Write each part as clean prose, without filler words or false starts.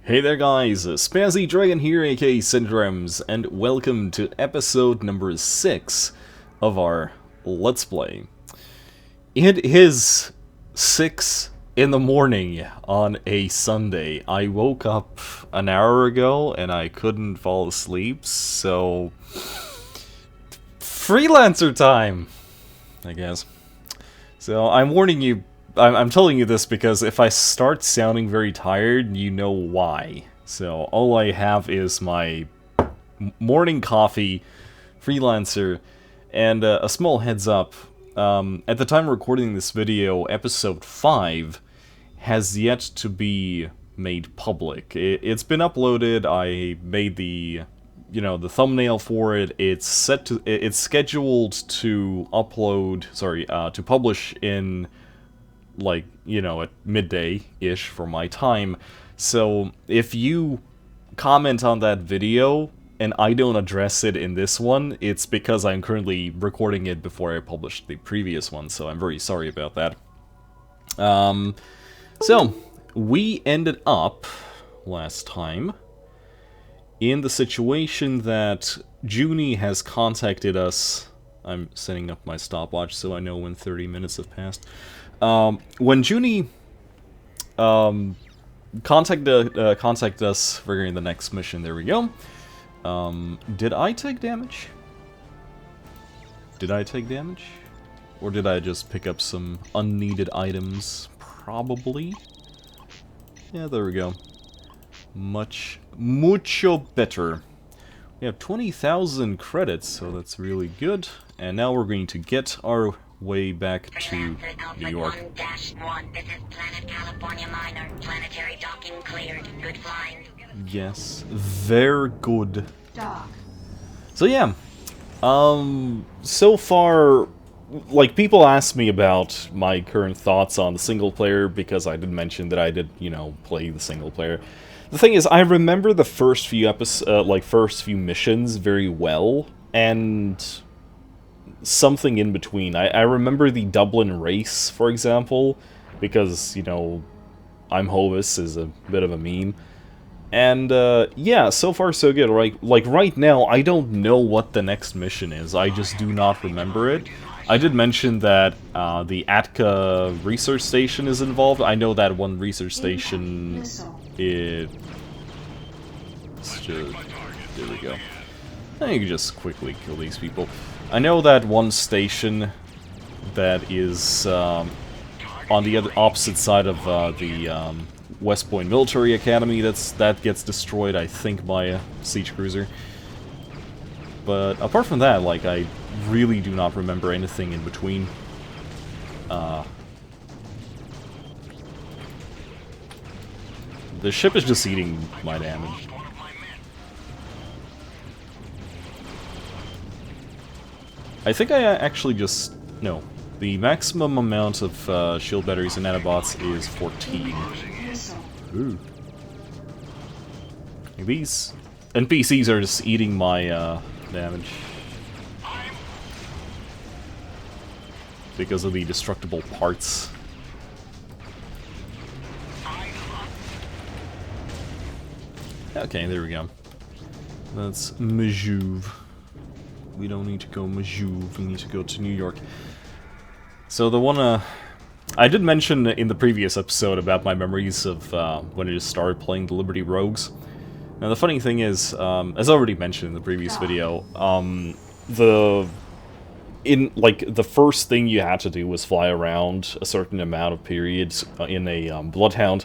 Hey there guys, Spazzy Dragon here, aka Syndromes, and welcome to episode number 6 of our Let's Play. It is 6 in the morning on a Sunday. I woke up an hour ago and I couldn't fall asleep, so... Freelancer time! I guess. So I'm warning you, I'm telling you this because if I start sounding very tired, you know why. So all I have is my morning coffee, Freelancer, and a small heads up. At the time of recording this video, episode 5 has yet to be made public. It's been uploaded, I made the thumbnail for it. It's scheduled to to publish in, like, at midday-ish for my time. So if you comment on that video and I don't address it in this one, it's because I'm currently recording it before I published the previous one, so I'm very sorry about that. So, we ended up, last time, in the situation that Junie has contacted us. I'm setting up my stopwatch so I know when 30 minutes have passed. When Junie contacted us regarding the next mission, there we go. Did I take damage? Did I take damage? Or did I just pick up some unneeded items? Probably. Yeah, there we go. Mucho better. We have 20,000 credits, so that's really good. And now we're going to get our way back to New York. 1-1, this is Planet California Minor. Planetary docking cleared. Good flying. Yes, very good. Dock. So yeah, so far, like, people ask me about my current thoughts on the single player because I did mention that I did, play the single player. The thing is, I remember the first few first few missions very well, and something in between. I remember the Dublin race, for example, because, I'm Hovis is a bit of a meme. And, yeah, so far so good. Like, right now, I don't know what the next mission is. I just do not remember it. I did mention that the Atka research station is involved. I know that one research station... There we go. I can just quickly kill these people. I know that one station that is on the opposite side of the West Point Military Academy that gets destroyed, I think, by a siege cruiser. But apart from that, like, I really do not remember anything in between. The ship is just eating my damage. I think I actually just... No. The maximum amount of shield batteries and nanobots is 14. Ooh. These NPCs are just eating my damage. Because of the destructible parts. Okay, there we go. That's Majuv. We don't need to go Majuv, we need to go to New York. So the one, I did mention in the previous episode about my memories of when I just started playing the Liberty Rogues. Now the funny thing is, as I already mentioned in the previous video, the first thing you had to do was fly around a certain amount of periods in a Bloodhound,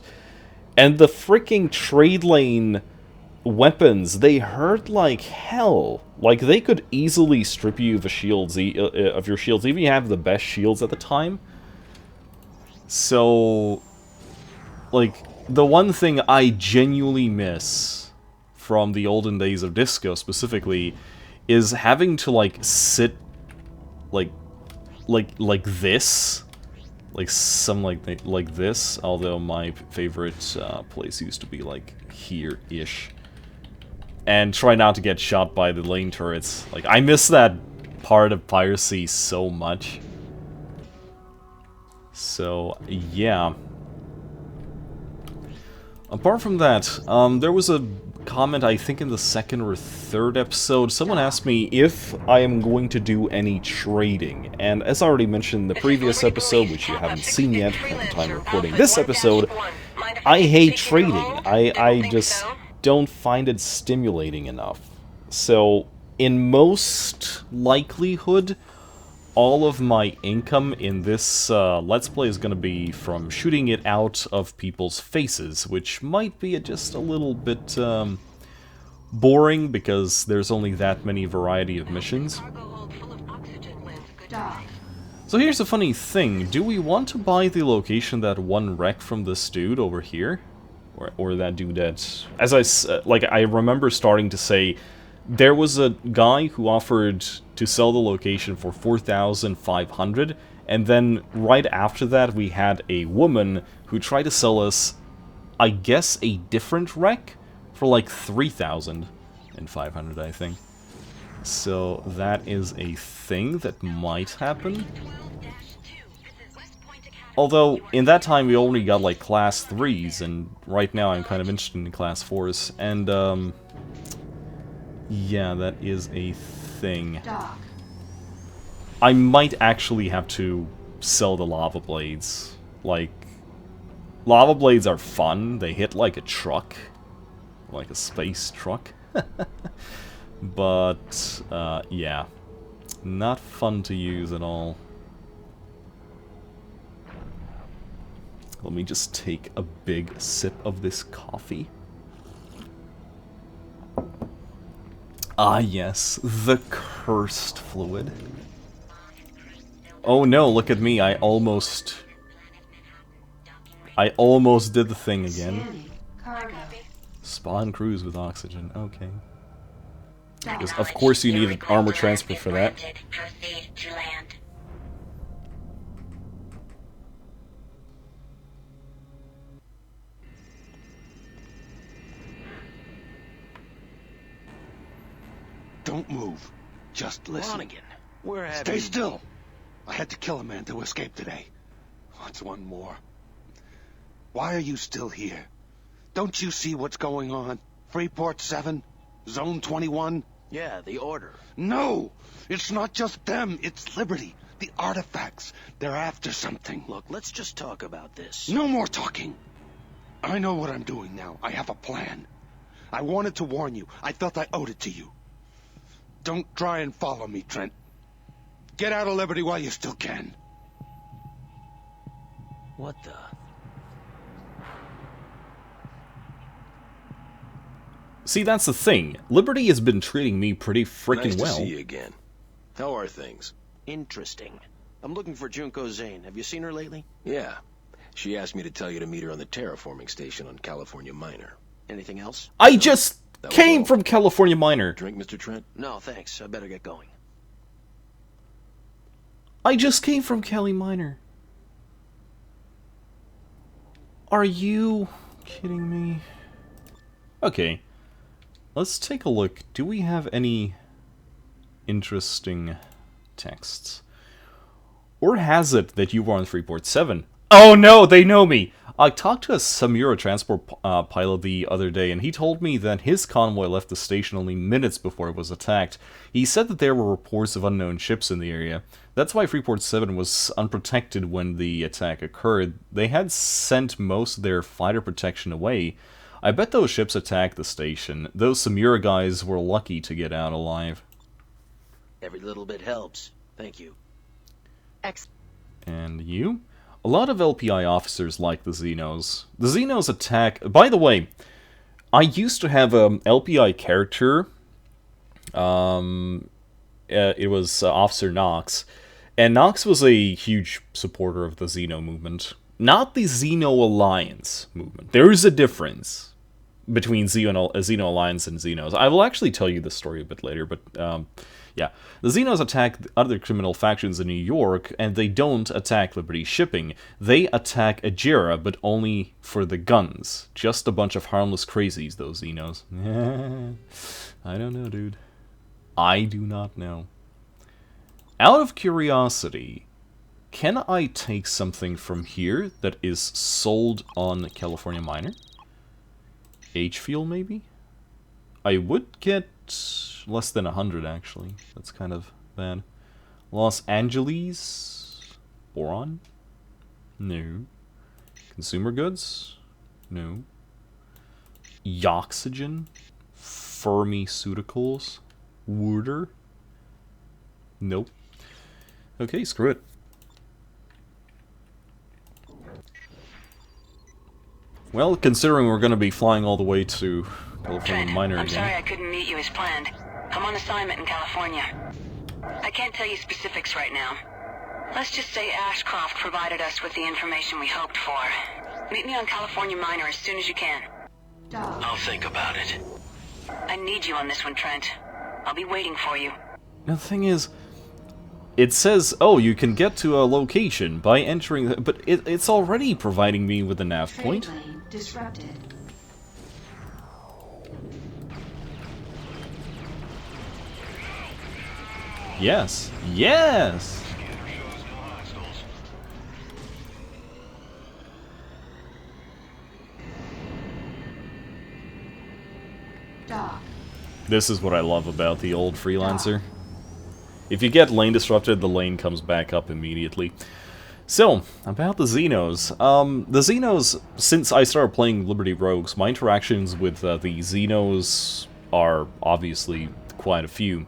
and the freaking trade lane weapons, they hurt like hell. Like, they could easily strip you of shields, of your shields, even if you have the best shields at the time. So, like, the one thing I genuinely miss from the olden days of Disco specifically is having to, like, sit like this, like this. Although my favorite place used to be like here-ish. And try not to get shot by the lane turrets. Like, I miss that part of piracy so much. So, yeah. Apart from that, there was a comment, I think in the second or third episode, someone asked me if I am going to do any trading, and as I already mentioned in the previous episode, which you haven't seen yet from the time recording this episode, I hate trading. I just don't find it stimulating enough. So, in most likelihood, all of my income in this Let's Play is going to be from shooting it out of people's faces, which might be just a little bit boring because there's only that many variety of missions. So here's a funny thing, do we want to buy the location that one wreck from this dude over here? Or that dude that... I remember starting to say, there was a guy who offered to sell the location for 4,500, and then right after that we had a woman who tried to sell us, I guess, a different wreck for like 3,500, I think. So that is a thing that might happen. Although, in that time we only got like class 3s, and right now I'm kind of interested in class 4s, and yeah, that is a thing. I might actually have to sell the lava blades. Like, lava blades are fun, they hit like a truck. Like a space truck. But, yeah. Not fun to use at all. Let me just take a big sip of this coffee. Ah yes, the cursed fluid. Oh no, look at me, I almost did the thing again. Spawn cruise with oxygen, okay. Because of course you need an armor transfer for that. Don't move. Just listen. Lonigan, where have Stay you... still. I had to kill a man to escape today. What's one more? Why are you still here? Don't you see what's going on? Freeport 7? Zone 21? Yeah, the Order. No! It's not just them. It's Liberty. The artifacts. They're after something. Look, let's just talk about this. No more talking. I know what I'm doing now. I have a plan. I wanted to warn you. I felt I owed it to you. Don't try and follow me, Trent. Get out of Liberty while you still can. What the... See, that's the thing. Liberty has been treating me pretty freaking well. Nice to see you again. How are things? Interesting. I'm looking for Junko Zane. Have you seen her lately? Yeah. She asked me to tell you to meet her on the terraforming station on California Minor. Anything else? I just That was came all. from California Minor. Drink, Mr. Trent? No, thanks. I better get going. I just came from Cali Minor. Are you kidding me? Okay. Let's take a look. Do we have any interesting texts? Or has it that you were on Freeport 7? Oh no, they know me! I talked to a Samura transport pilot the other day, and he told me that his convoy left the station only minutes before it was attacked. He said that there were reports of unknown ships in the area. That's why Freeport 7 was unprotected when the attack occurred. They had sent most of their fighter protection away. I bet those ships attacked the station. Those Samura guys were lucky to get out alive. Every little bit helps. Thank you. And you? A lot of LPI officers like the Xenos. The Xenos attack... By the way, I used to have a LPI character. It was Officer Knox. And Knox was a huge supporter of the Xeno movement. Not the Xeno Alliance movement. There is a difference between Xeno Alliance and Xenos. I will actually tell you this story a bit later, but... yeah, the Xenos attack other criminal factions in New York, and they don't attack Liberty Shipping. They attack Ajira, but only for the guns. Just a bunch of harmless crazies, those Xenos. I don't know, dude. I do not know. Out of curiosity, can I take something from here that is sold on California Minor? H-Fuel, maybe? I would get less than 100, actually. That's kind of bad. Los Angeles? Boron? No. Consumer goods? No. Yoxygen? Pharmaceuticals? Water? Nope. Okay, screw it. Well, considering we're going to be flying all the way to California Trent, Minor I'm again. sorry I couldn't meet you as planned. I'm on assignment in California. I can't tell you specifics right now. Let's just say Ashcroft provided us with the information we hoped for. Meet me on California Minor as soon as you can. I'll think about it. I need you on this one, Trent. I'll be waiting for you. Now, the thing is, it says, oh, you can get to a location by entering, but it's already providing me with a nav point. Lane disrupted. Yes. Yes! Dock. This is what I love about the old Freelancer. If you get lane disrupted, the lane comes back up immediately. So, about the Xenos. The Xenos, since I started playing Liberty Rogues, my interactions with the Xenos are obviously quite a few.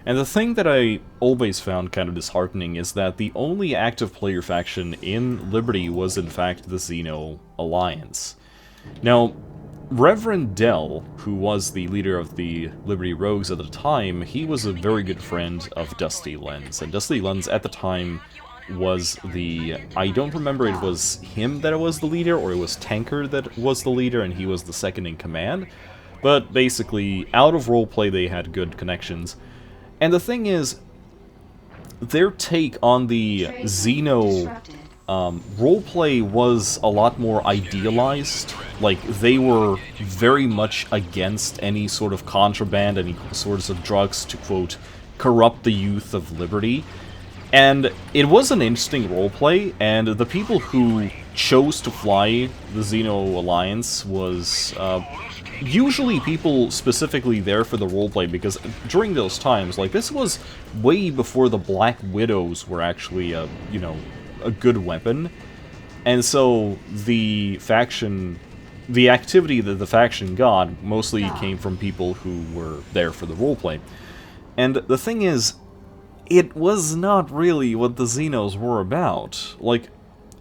And the thing that I always found kind of disheartening is that the only active player faction in Liberty was in fact the Xeno Alliance. Now, Reverend Dell, who was the leader of the Liberty Rogues at the time, he was a very good friend of Dusty Lens. And Dusty Lens at the time was the... I don't remember it was him that was the leader, or it was Tanker that was the leader, and he was the second in command. But basically, out of roleplay they had good connections. And the thing is, their take on the Xeno roleplay was a lot more idealized. Like, they were very much against any sort of contraband, any sorts of drugs to, quote, corrupt the youth of Liberty. And it was an interesting roleplay, and the people who chose to fly the Xeno Alliance was usually people specifically there for the roleplay, because during those times, like, this was way before the Black Widows were actually, you know, a good weapon. And so the faction, the activity that the faction got mostly came from people who were there for the roleplay. And the thing is, it was not really what the Xenos were about. Like,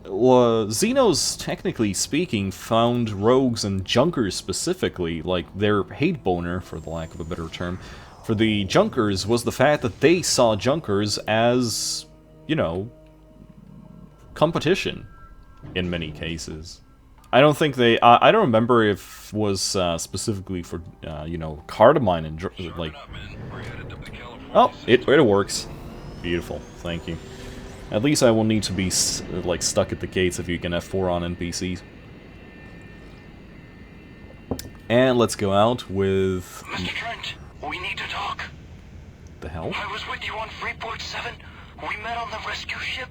Xenos, technically speaking, found rogues and junkers specifically, like their hate boner, for the lack of a better term, for the junkers was the fact that they saw junkers as, you know, competition, in many cases. I don't think they... I don't remember if it was specifically for, you know, Cardamine and, like... Oh, it works. Beautiful, thank you. At least I will need to be, like, stuck at the gates if you can F4 on NPCs. And let's go out with... Mr. Trent, we need to talk. The hell? I was with you on Freeport 7. We met on the rescue ship.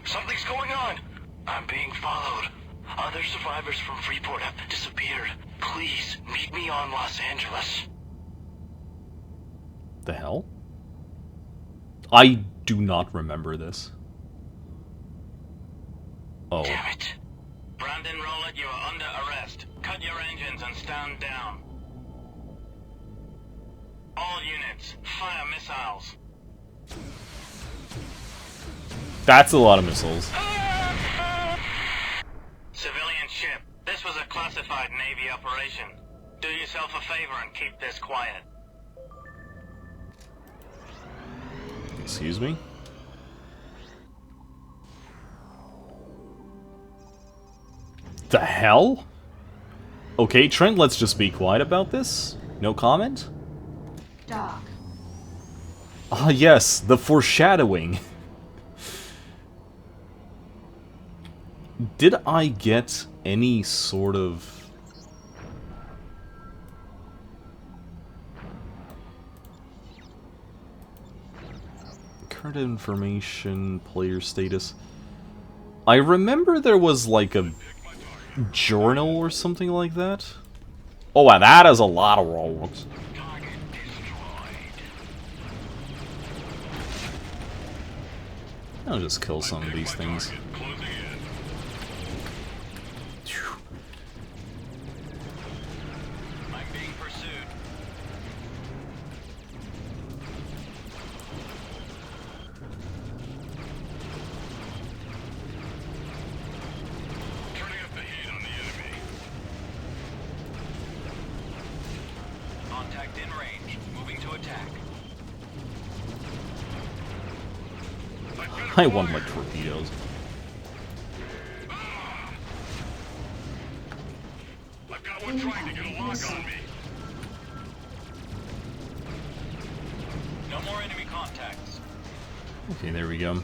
Something's going on. I'm being followed. Other survivors from Freeport have disappeared. Please, meet me on Los Angeles. The hell? I do not remember this. Oh. Damn it. Brandon Rowlett, you are under arrest. Cut your engines and stand down. All units, fire missiles. That's a lot of missiles. Civilian ship, this was a classified Navy operation. Do yourself a favor and keep this quiet. Excuse me? The hell? Okay, Trent, let's just be quiet about this. No comment? Dock. Ah, yes, the foreshadowing. Did I get any sort of... current information, player status? I remember there was like a journal or something like that. Oh, wow, that is a lot of Robux. I'll just kill some of these things. Phew. I'm being pursued. Turning up the heat on the enemy. Contact in range. Moving to attack. I want my torpedoes. I've got one trying to get a lock on me. No more enemy contacts. Okay, there we go.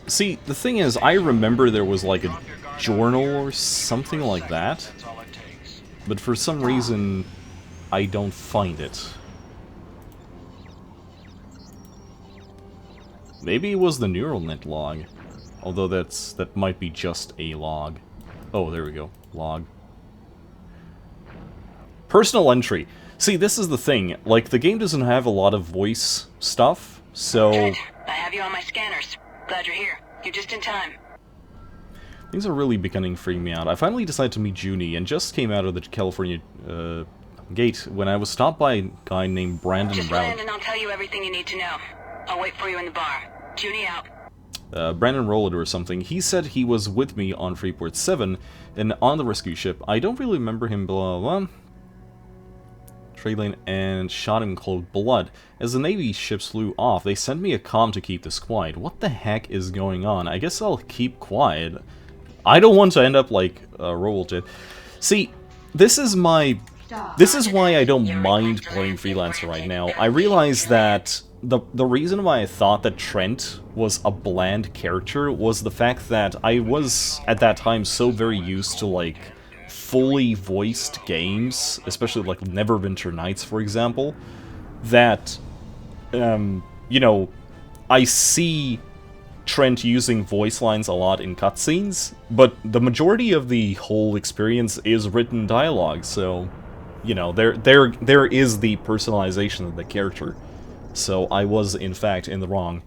See, the thing is, I remember there was like a journal or something like that, That's all it takes. but for some reason, I don't find it. Maybe it was the neural net log, although that might be just a log. Oh, there we go, log. Personal entry. See, this is the thing. Like, the game doesn't have a lot of voice stuff, so Good. I have you on my scanners. Glad you're here. You're just in time. things are really beginning to freak me out. I finally decided to meet Junie, and just came out of the California gate when I was stopped by a guy named Brandon Just Rowlett. land and I'll tell you everything you need to know. I'll wait for you in the bar. Junie out. Brandon Rowlett or something. He said he was with me on Freeport 7 and on the rescue ship. I don't really remember him, blah blah blah. Trade lane and shot him in cold blood. As the Navy ships flew off, they sent me a comm to keep this quiet. What the heck is going on? I guess I'll keep quiet. I don't want to end up like Rowlett did. See, this is why I don't mind playing Freelancer right now. I realize that the reason why I thought that Trent was a bland character was the fact that I was, at that time, so very used to, like, fully voiced games, especially, like, Neverwinter Nights, for example, that, you know, I see Trent using voice lines a lot in cutscenes, but the majority of the whole experience is written dialogue, so, you know, there is the personalization of the character. So I was, in fact, in the wrong.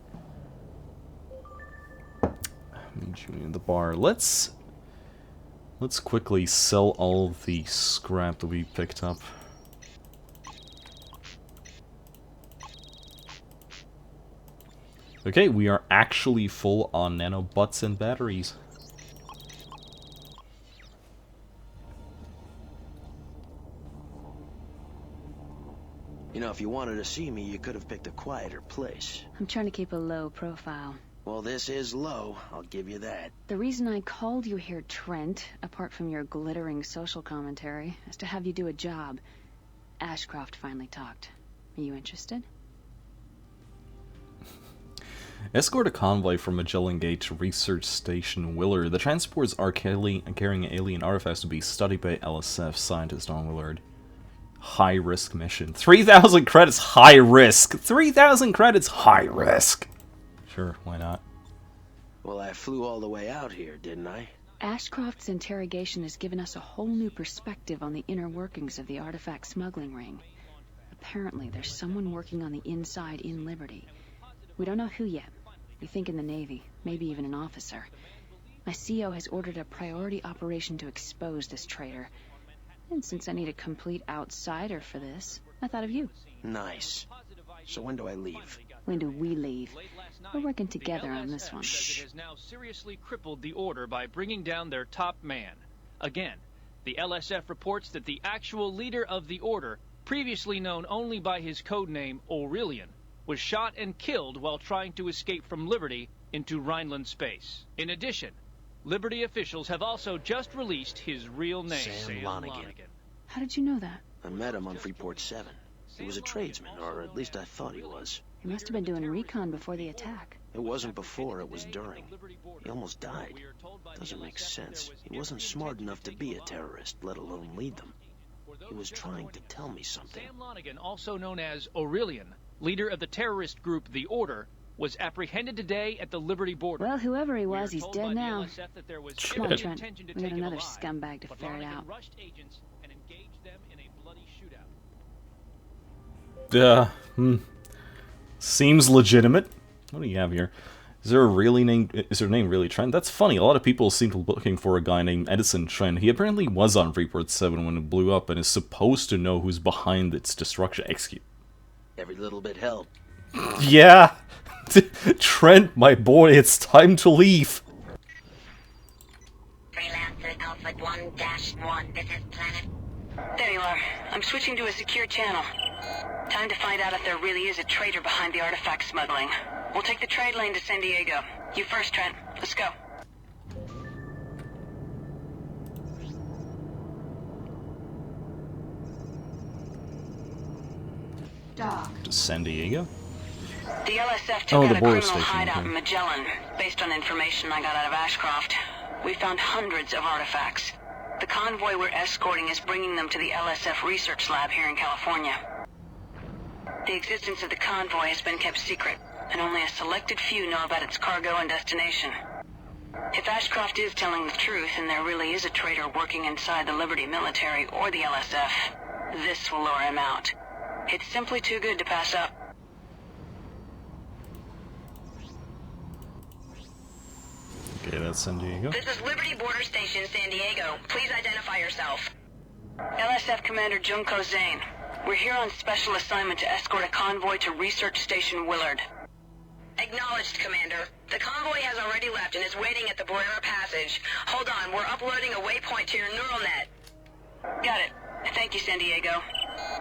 In the bar. Let's quickly sell all the scrap that we picked up. Okay, we are actually full on nanobots and batteries. You know, if you wanted to see me, you could have picked a quieter place. I'm trying to keep a low profile. Well, this is low, I'll give you that. The reason I called you here, Trent, apart from your glittering social commentary, is to have you do a job. Ashcroft finally talked. Are you interested? Escort a convoy from Magellan Gate to Research Station Willard. The transports are carrying alien artifacts to be studied by LSF scientists on Willard. High risk mission. 3,000 credits, high risk. 3,000 credits, high risk. Sure, why not? Well, I flew all the way out here, didn't I? Ashcroft's interrogation has given us a whole new perspective on the inner workings of the artifact smuggling ring. Apparently, there's someone working on the inside in Liberty. We don't know who yet. We think in the Navy, maybe even an officer. My CO has ordered a priority operation to expose this traitor. And since I need a complete outsider for this, I thought of you. Nice. So when do I leave? When do we leave? We're working together on this one. Shh. It has now seriously crippled the Order by bringing down their top man. Again, the LSF reports that the actual leader of the Order, previously known only by his codename Aurelian, was shot and killed while trying to escape from Liberty into Rhineland space. In addition, Liberty officials have also just released his real name. Sam Lonigan. How did you know that? I met him on Freeport 7. He was a tradesman, or at least I thought he was. He must have been doing recon before the attack. It wasn't before, it was during. He almost died. Doesn't make sense. He wasn't smart enough to be a terrorist, let alone lead them. He was trying to tell me something. Sam Lonigan, also known as Aurelian, leader of the terrorist group The Order, was apprehended today at the Liberty border. Well, whoever he We are was, he's told dead by the now. LSF that there was Come on, every Trent. intention to We got take him another alive, scumbag to but ferret Lonigan out. rushed agents and engaged them in a bloody shootout. Seems legitimate. What do you have here? Is there name really Trent? That's funny. A lot of people seem to be looking for a guy named Edison Trent. He apparently was on Freeport 7 when it blew up and is supposed to know who's behind its destruction. Every little bit helped. Yeah! Trent, my boy, it's time to leave. Freelancer Alpha 1-1, this is Planet. There you are. I'm switching to a secure channel. Time to find out if there really is a traitor behind the artifact smuggling. We'll take the trade lane to San Diego. You first, Trent. Let's go. Dock. To San Diego? The LSF took Oh, out the a border criminal station, hideout okay. in Magellan. Based on information I got out of Ashcroft, we found hundreds of artifacts. The convoy we're escorting is bringing them to the LSF research lab here in California. The existence of the convoy has been kept secret, and only a selected few know about its cargo and destination. If Ashcroft is telling the truth and there really is a traitor working inside the Liberty military or the LSF, this will lure him out. It's simply too good to pass up. Okay, that's San Diego. This is Liberty Border Station, San Diego. Please identify yourself. LSF Commander Junko Zane. We're here on special assignment to escort a convoy to Research Station Willard. Acknowledged, Commander. The convoy has already left and is waiting at the Barrera Passage. Hold on, we're uploading a waypoint to your neural net. Got it. Thank you, San Diego.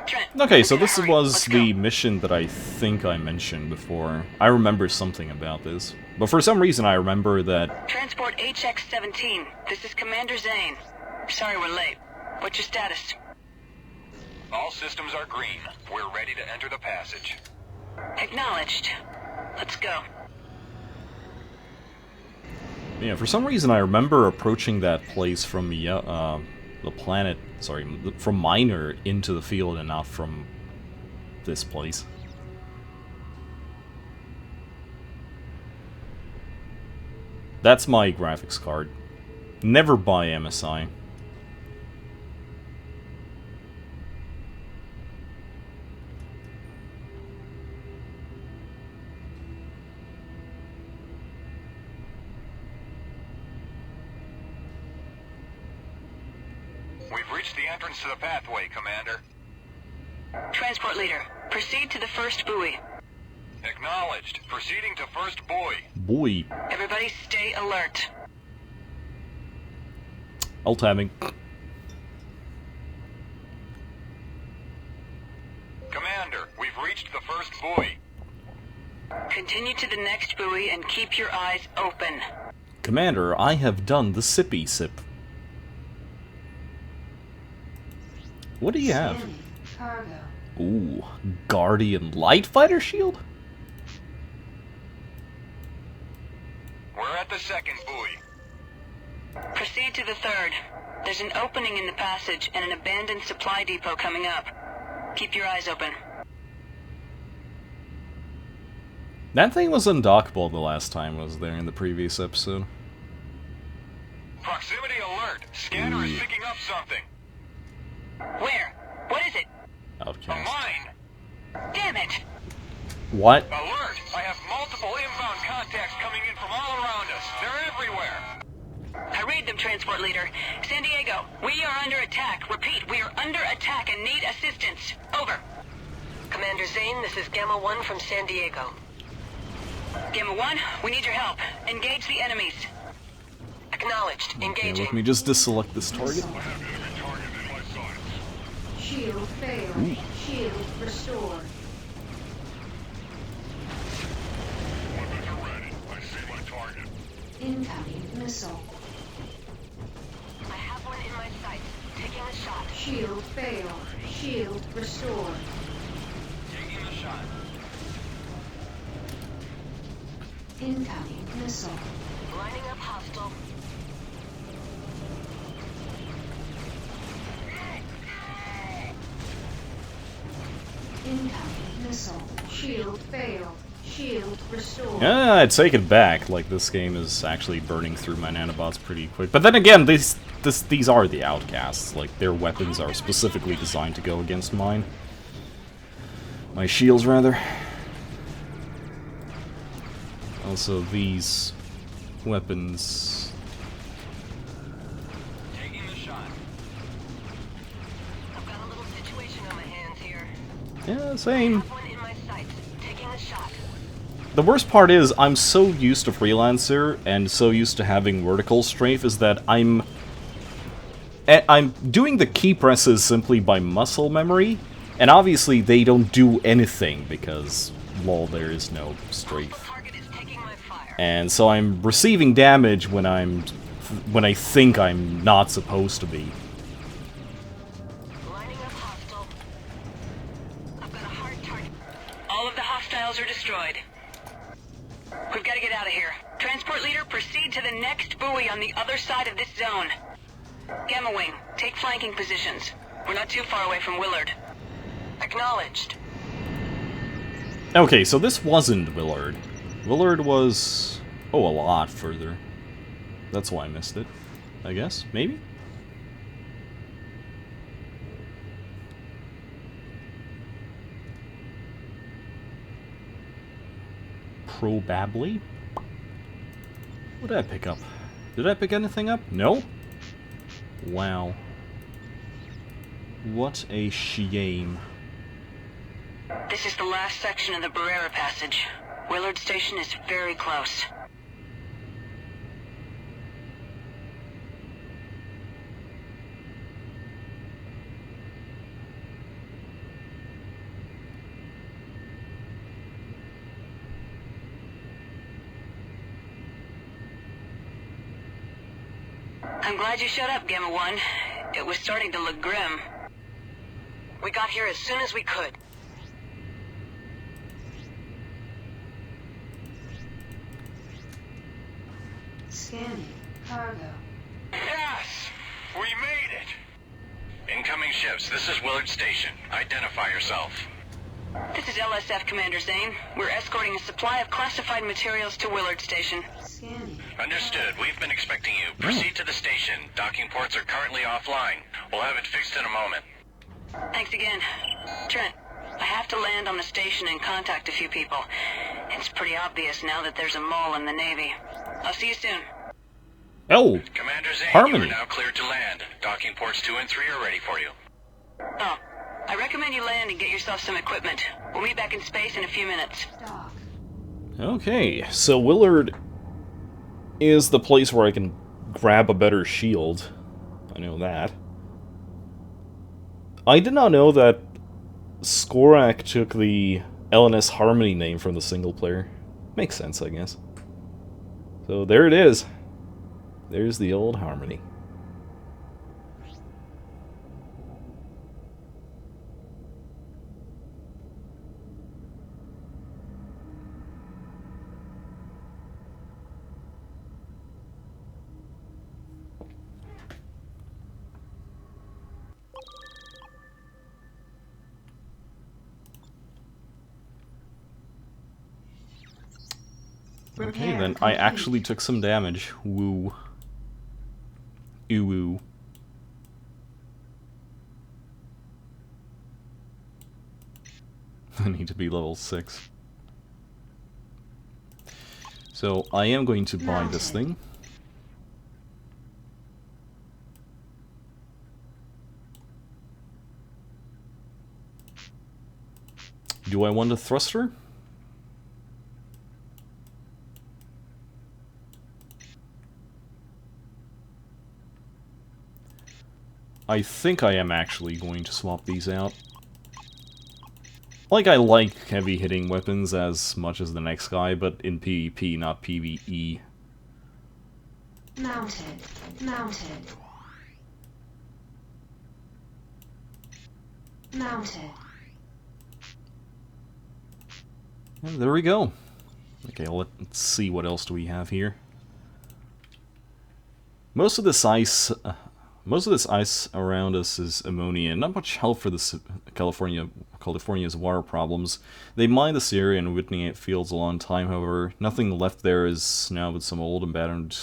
Trent. Okay, so this hurry. was Let's the go. mission that I think I mentioned before. I remember something about this. But for some reason I remember that... Transport HX-17. This is Commander Zane. Sorry we're late. What's your status? All systems are green. We're ready to enter the passage. Acknowledged. Let's go. Yeah, for some reason I remember approaching that place from the planet, sorry, from Minor into the field and not from this place. That's my graphics card. Never buy MSI. We've reached the entrance to the pathway, Commander. Transport leader, proceed to the first buoy. Acknowledged. Proceeding to first buoy. Boy, Everybody stay alert. alt-tabbing. Commander, we've reached the first buoy. Continue to the next buoy and keep your eyes open. Commander, I have done the sippy sip. What do you have? Scanning. Cargo. Ooh, Guardian Light Fighter Shield? We're at the second buoy. Proceed to the third. There's an opening in the passage and an abandoned supply depot coming up. Keep your eyes open. That thing was undockable the last time I was there in the previous episode. Proximity alert. Scanner is picking up something. Where? What is it? A Outcast. mine. Damn it! What? Alert! I have multiple inbound contacts coming in from all around us. They're everywhere. I read them, Transport Leader. San Diego, we are under attack. Repeat, we are under attack and need assistance. Over. Commander Zane, this is Gamma 1 from San Diego. Gamma 1, we need your help. Engage the enemies. Acknowledged. Okay, Engaging. let me just deselect this target. Shield failed. Shield restored. Incoming missile. I have one in my sight. Taking a shot. Shield failed. Shield restored. Taking a shot. Incoming missile. Lining up hostile. Incoming missile. Shield failed. Shield restored. Yeah, I take it back. Like, this game is actually burning through my nanobots pretty quick. But then again, these are the outcasts. Like, their weapons are specifically designed to go against mine. My shields, rather. Also, these weapons... Taking the shot. I've got a little situation on my hands here. Yeah, same. One in my sights. Taking a shot. The worst part is, I'm so used to Freelancer, and so used to having vertical strafe, is that I'm doing the key presses simply by muscle memory, and obviously they don't do anything, because, lol, there is no strafe. And so I'm receiving damage when I think I'm not supposed to be. Lining up hostile. I've got a hard target. All of the hostiles are destroyed. We've got to get out of here. Transport leader, proceed to the next buoy on the other side of this zone. Gamma Wing, take flanking positions. We're not too far away from Willard. Acknowledged. Okay, so this wasn't Willard. Willard was... oh, a lot further. That's why I missed it. I guess? Maybe? Probably? What did I pick up? Did I pick anything up? No? Wow. What a shame. This is the last section of the Barrera Passage. Willard Station is very close. I'm glad you showed up, Gamma 1. It was starting to look grim. We got here as soon as we could. Scanning. Cargo. Yes! We made it! Incoming ships, this is Willard Station. Identify yourself. This is LSF Commander Zane. We're escorting a supply of classified materials to Willard Station. Scanning. Understood. We've been expecting you. Proceed to the station. Docking ports are currently offline. We'll have it fixed in a moment. Thanks again. Trent, I have to land on the station and contact a few people. It's pretty obvious now that there's a mole in the Navy. I'll see you soon. Oh! Commander Zane, Harmony. you are now cleared to land. Docking ports 2 and 3 are ready for you. Oh, I recommend you land and get yourself some equipment. We'll meet back in space in a few minutes. Dock. Okay, so Willard is the place where I can grab a better shield. I know that. I did not know that Skorak took the LNS Harmony name from the single player. Makes sense, I guess. So there it is. There's the old Harmony. Okay, then I actually took some damage. Woo. Ooh woo. I need to be level 6. So I am going to buy this thing. Do I want a thruster? I think I am actually going to swap these out. Like, I like heavy hitting weapons as much as the next guy, but in PvP, not PvE. Mounted. Mounted. Mounted. And there we go. Okay, let's see what else do we have here. Most of this ice Most of this ice around us is ammonia, and not much help for the California's water problems. They mined this area and Whitney fields a long time, however. Nothing left there is now but some old abandoned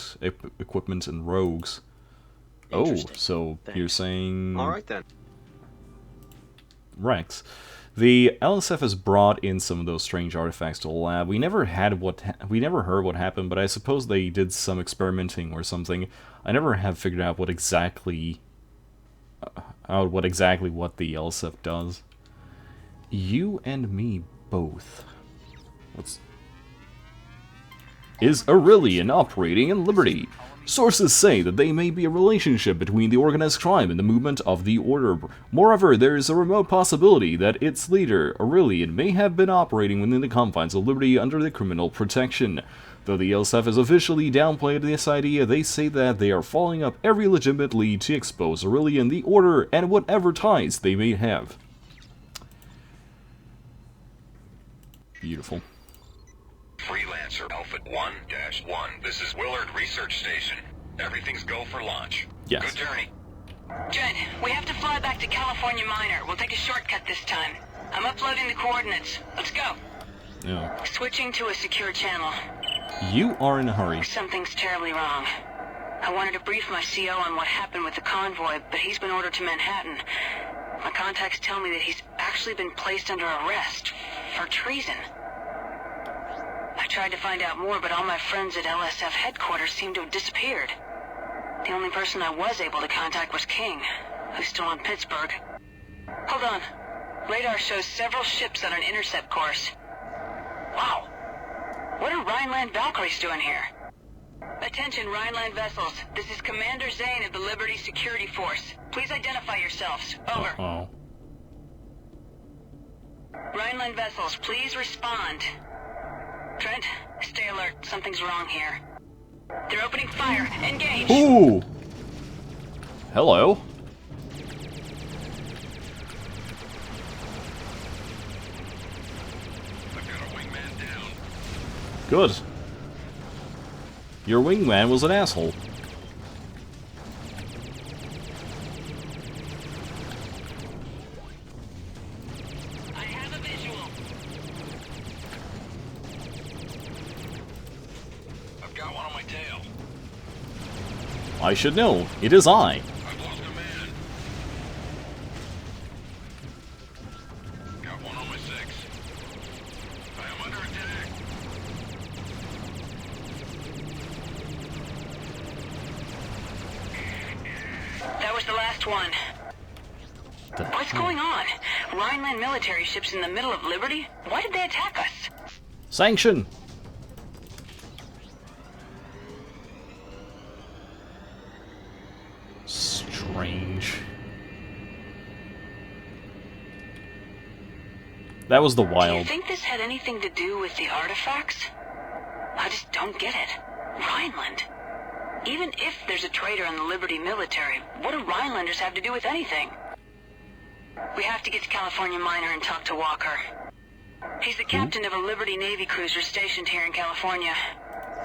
equipment and rogues. Oh, so Thanks. you're saying... Alright then. Rex. The LSF has brought in some of those strange artifacts to the lab. We never heard what happened, but I suppose they did some experimenting or something. I never have figured out what exactly what the LSF does. You and me both. Is Aurelian operating in Liberty? Sources say that there may be a relationship between the organized crime and the movement of the Order. Moreover, there is a remote possibility that its leader, Aurelian, may have been operating within the confines of Liberty under the criminal protection. Though the LSF has officially downplayed this idea, they say that they are following up every legitimate lead to expose Aurelian, the Order, and whatever ties they may have. Beautiful. Freelancer Alpha 1-1. This is Willard Research Station. Everything's go for launch. Yes. Good journey. Trent, we have to fly back to California Minor. We'll take a shortcut this time. I'm uploading the coordinates. Let's go. Yeah. Switching to a secure channel. You are in a hurry. Something's terribly wrong. I wanted to brief my CO on what happened with the convoy, but he's been ordered to Manhattan. My contacts tell me that he's actually been placed under arrest for treason. I tried to find out more, but all my friends at LSF headquarters seem to have disappeared. The only person I was able to contact was King, who's still in Pittsburgh. Hold on. Radar shows several ships on an intercept course. Wow. What are Rhineland Valkyries doing here? Attention, Rhineland vessels. This is Commander Zane of the Liberty Security Force. Please identify yourselves. Over. Uh-oh. Rhineland vessels, please respond. Trent, stay alert. Something's wrong here. They're opening fire. Engage! Ooh! Hello. I've got a wingman down. Good. Your wingman was an asshole. I have a visual. I've got one on my tail. I should know. It is I. I've lost a man. Got one on my 6. I am under attack. That was the last one. What's going on? Rhineland military ships in the middle of Liberty? Why did they attack us? Sanction! Strange. That was the Do you wild. think this had anything to do with the artifacts? I just don't get it. Rhineland. Even if there's a traitor in the Liberty military, what do Rhinelanders have to do with anything? We have to get to California Minor and talk to Walker. He's the captain of a Liberty Navy cruiser stationed here in California.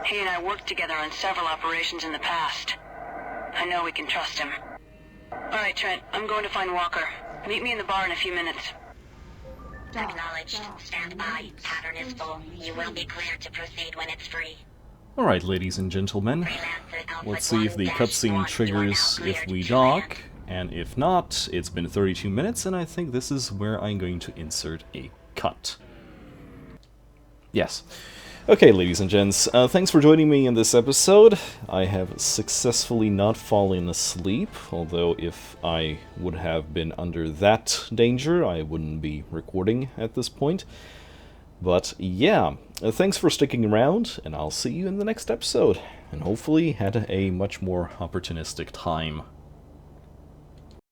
He and I worked together on several operations in the past. I know we can trust him. Alright, Trent, I'm going to find Walker. Meet me in the bar in a few minutes. Acknowledged. Stand by. Pattern is full. You will be cleared to proceed when it's free. Alright, ladies and gentlemen. Let's see if the cutscene triggers if we dock. And if not, it's been 32 minutes, and I think this is where I'm going to insert a cut. Yes. Okay, ladies and gents, thanks for joining me in this episode. I have successfully not fallen asleep, although if I would have been under that danger, I wouldn't be recording at this point. But yeah, thanks for sticking around, and I'll see you in the next episode, and hopefully at a much more opportunistic time.